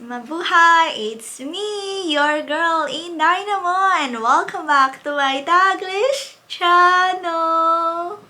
Mabuhay! It's me, your girl InDaynaMo, and welcome back to my Taglish channel!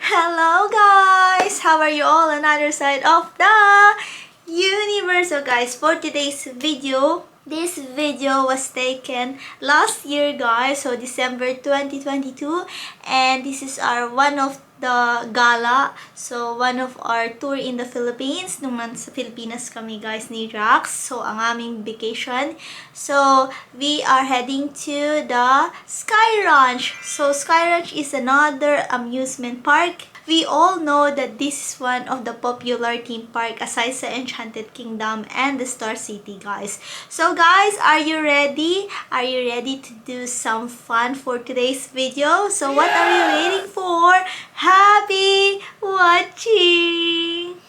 Hello guys! How are you all on the other side of the universe? So guys, for today's video, this video was taken last year guys, so December 2022, and this is our one of the gala, so one of our tour in the Philippines. Nung sa Pilipinas kami guys ni Rax, so ang aming vacation. So we are heading to the Skyranch. So Skyranch is another amusement park. We all know that this is one of the popular theme park aside sa Enchanted Kingdom and the Star City guys. So guys, are you ready? Are you ready to do some fun for today's video? So what are you waiting for? Happy watching!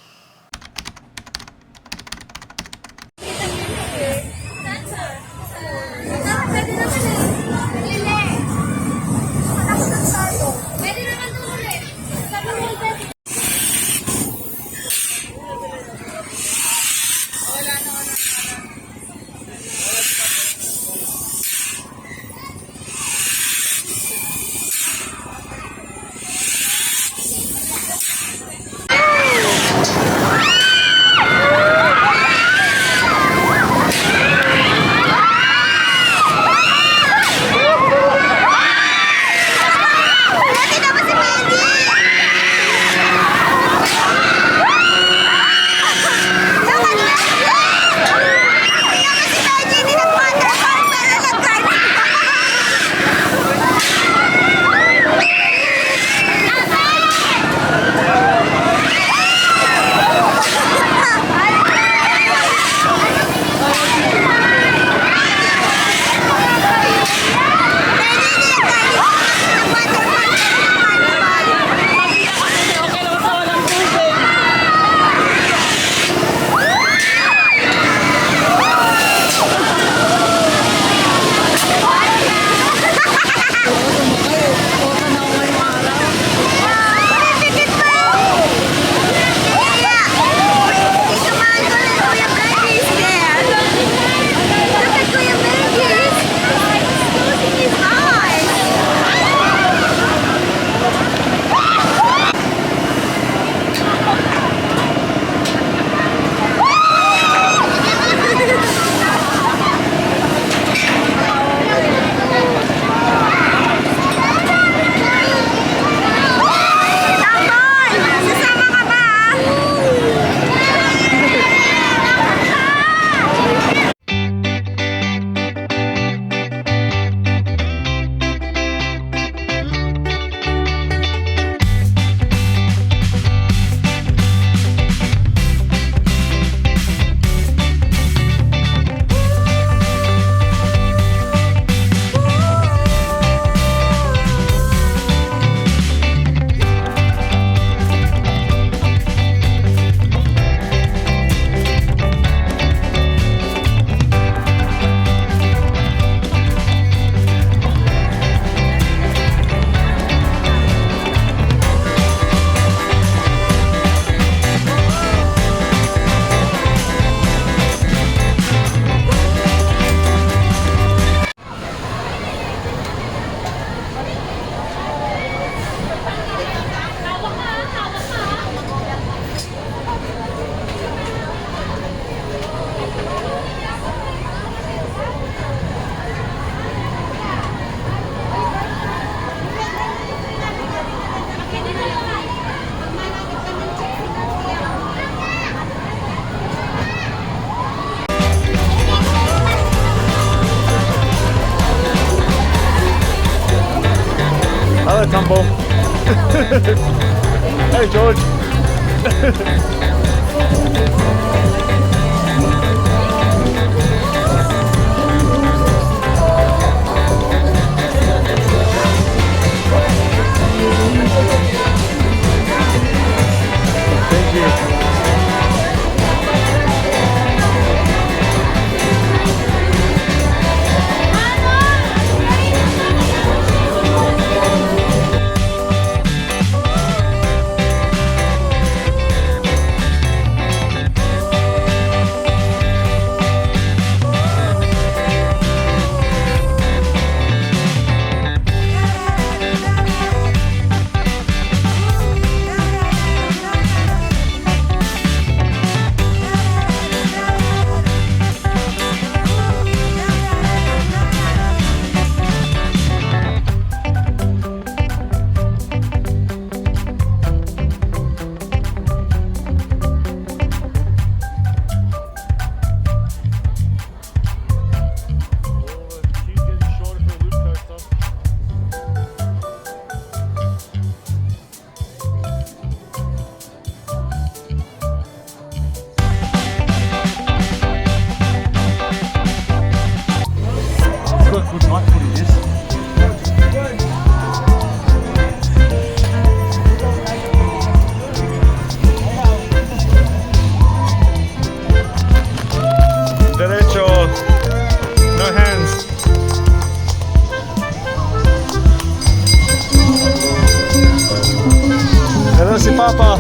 Tumble. Hey George. Thank you. good night food it is. Derecho, no hands. Hello si Papa.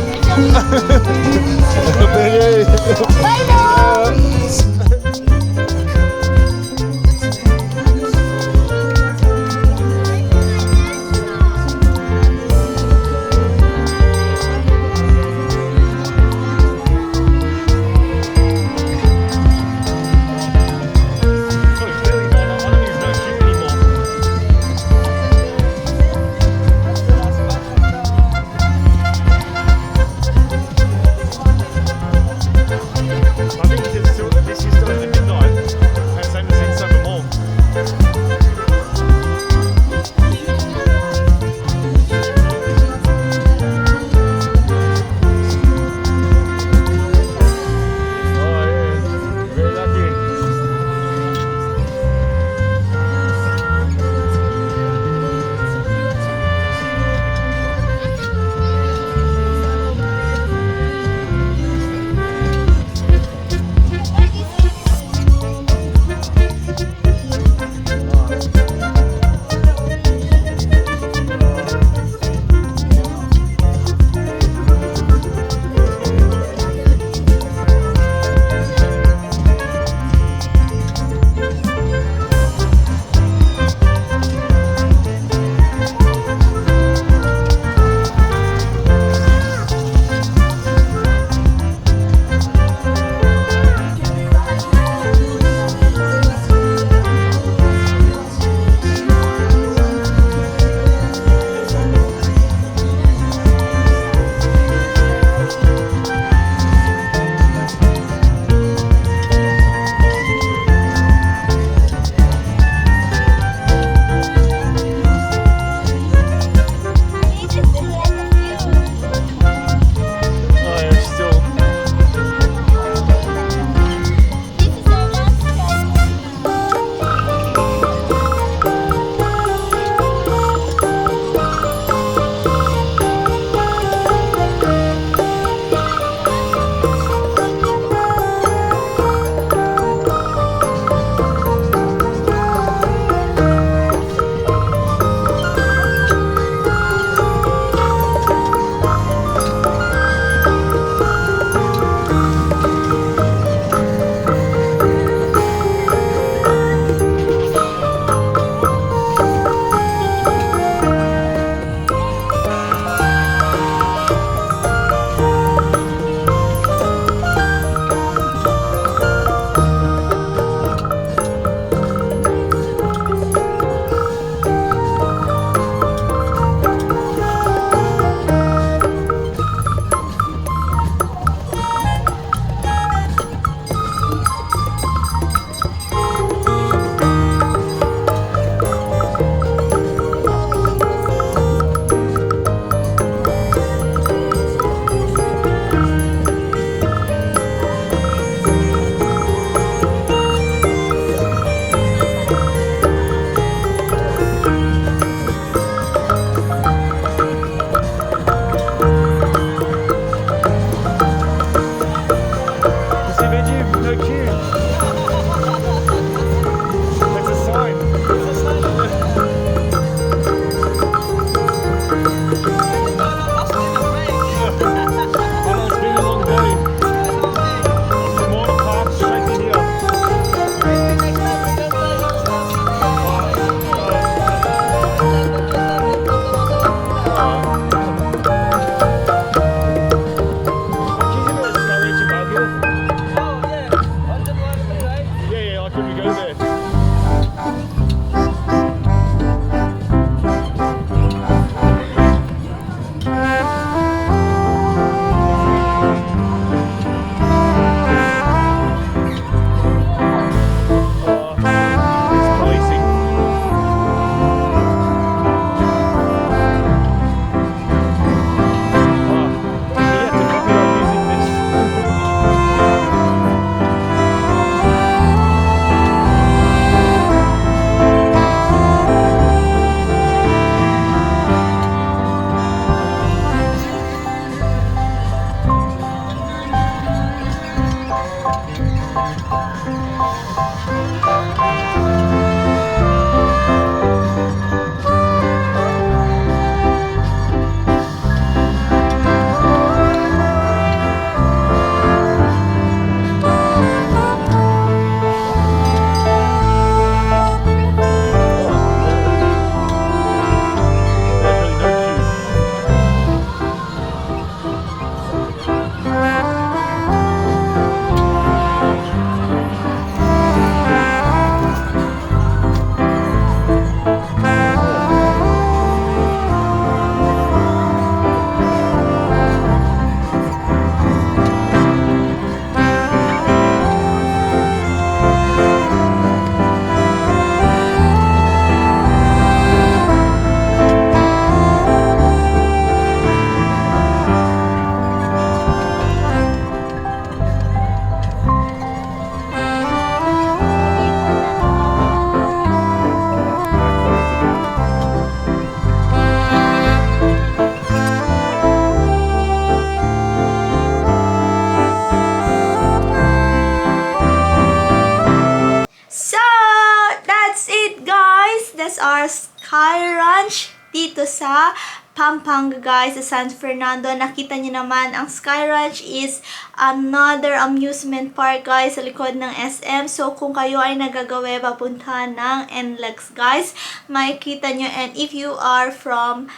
is our Skyranch dito sa Pampanga, guys, sa San Fernando. Nakita niyo naman, ang Skyranch is another amusement park, guys, sa likod ng SM. So, kung kayo ay nagagawa papunta ng NLEX, guys, makikita niyo. And if you are from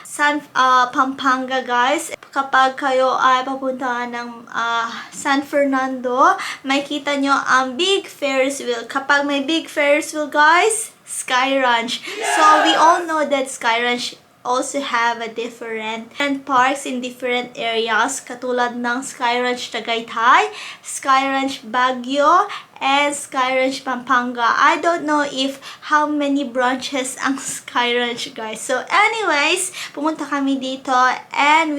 Pampanga, guys, kapag kayo ay papunta ng San Fernando, makikita niyo ang big Ferris wheel. Kapag may big Ferris wheel, guys, Skyranch. So, we all know that Skyranch also have a different parks in different areas, katulad ng Skyranch Tagaytay, Skyranch Baguio, and Skyranch Pampanga. I don't know if how many branches ang Skyranch, guys. So anyways, pumunta kami dito, and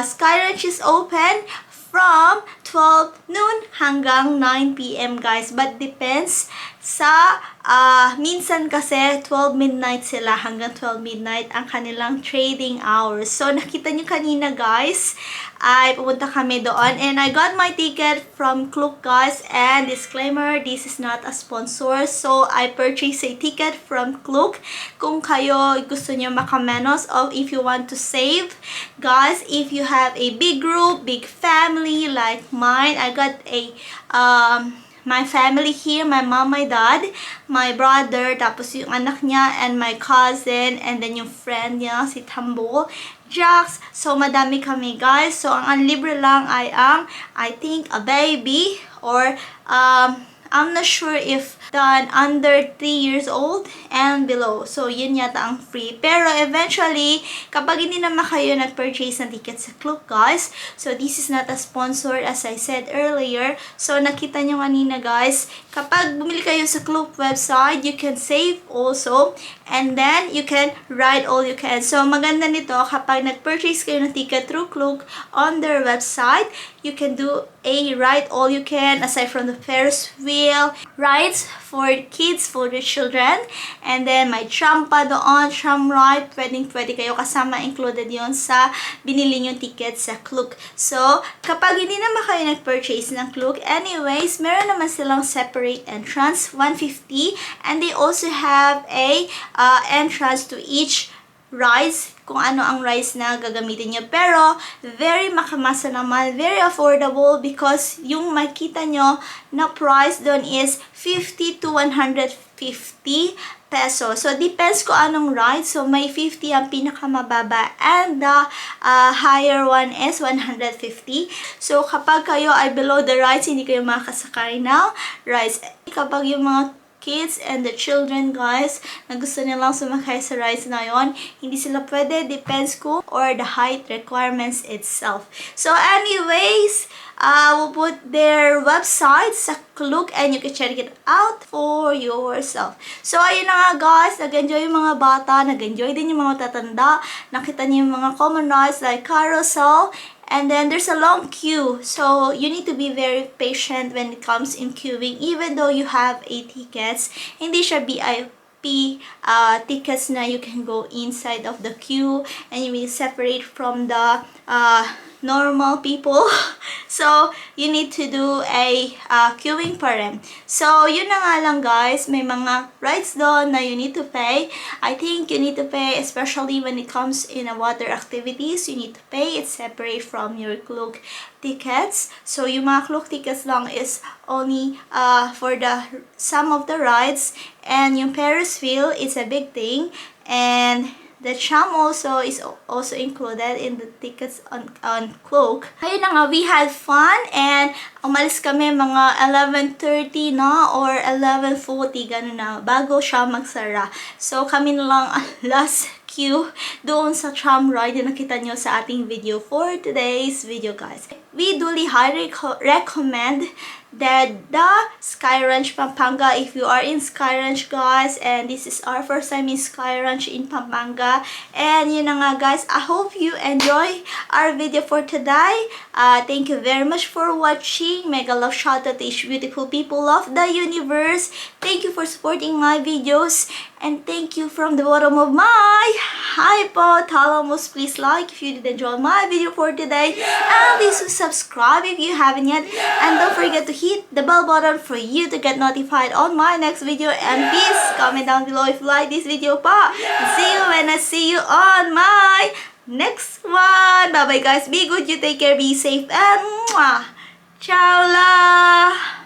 Skyranch is open from 12 noon hanggang 9 p.m. guys, but depends sa minsan kasi 12 midnight sila, hanggang 12 midnight ang kanilang trading hours. So nakita nyo kanina, guys, ay pumunta kami doon, and I got my ticket from Klook, guys, and disclaimer, this is not a sponsor. So I purchased a ticket from Klook. Kung kayo gusto nyo makamenos, or if you want to save, guys, if you have a big group, big family like mine, I got a my family here, my mom, my dad, my brother, tapos yung anak niya, and my cousin, and then yung friend niya, si Tambo, Jax. So, madami kami, guys. So, ang libre lang ay I think, a baby, or, I'm not sure if done under 3 years old and below. So, yun yata ang free. Pero, eventually, kapag hindi naman kayo nag-purchase ng ticket sa Klook, guys, so this is not a sponsor, as I said earlier. So, nakita nyo kanina, guys, kapag bumili kayo sa Klook website, you can save also, and then you can ride all you can. So, maganda nito, kapag nag-purchase kayo ng ticket through Klook on their website, you can do a ride all you can, aside from the Ferris wheel, rides for kids, for the children, and then may tram pa doon, tram ride, pwede kayo kasama, included yon sa binili yung ticket sa Klook. So, kapag hindi naman kayo nag-purchase ng Klook, anyways, meron naman silang separate entrance, 150, and they also have a entrance to each rides, kung ano ang rides na gagamitin nyo. Pero, very makamasa naman, very affordable, because yung makita nyo na price doon is 50 to 150 pesos. So, depends kung anong ride. So, may 50 ang pinakamababa, and the higher one is 150. So, kapag kayo ay below the rides, hindi kayo makasakay ng rides. Kapag yung mga kids and the children, guys, na gusto nilang sumakay sa rides na yon, hindi sila pwede, depends kung or the height requirements itself. So anyways, we'll put their website sa Klook, and you can check it out for yourself. So ayun na nga, guys, nag-enjoy yung mga bata, nag-enjoy din yung mga tatanda, nakita niyo yung mga common rides like carousel. And then there's a long queue, so you need to be very patient when it comes in queuing. Even though you have a tickets, hindi siya VIP tickets na you can go inside of the queue, and you will separate from the normal people. So, you need to do a queuing pa rin. So, yun na nga lang, guys. May mga rides doon na you need to pay. I think you need to pay, especially when it comes in water activities. You need to pay. It's separate from your Klook tickets. So, yung mga Klook tickets lang is only for some of the rides. And yung Ferris wheel is a big thing. And the tram also is also included in the tickets on Klook. Ayun na nga, we had fun, and umalis kami mga 11:30 na or 11:40, ganun na, bago siya magsara. So, kami na lang last queue doon sa tram ride na nakita nyo sa ating video for today's video, guys. We duly highly recommend that the Skyranch Pampanga, if you are in Skyranch, guys, and this is our first time in Skyranch in Pampanga. And yun na nga, guys, I hope you enjoy our video for today. Thank you very much for watching. Mega love shout out to each beautiful people of the universe. Thank you for supporting my videos, And thank you from the bottom of my hypothalamus. Please like if you did enjoy my video for today. And please subscribe if you haven't yet. And don't forget to hit the bell button for you to get notified on my next video. And please comment down below if you like this video pa. And see you when I see you on my next one. Bye bye guys. Be good. You take care. Be safe. And mwah. Ciao la.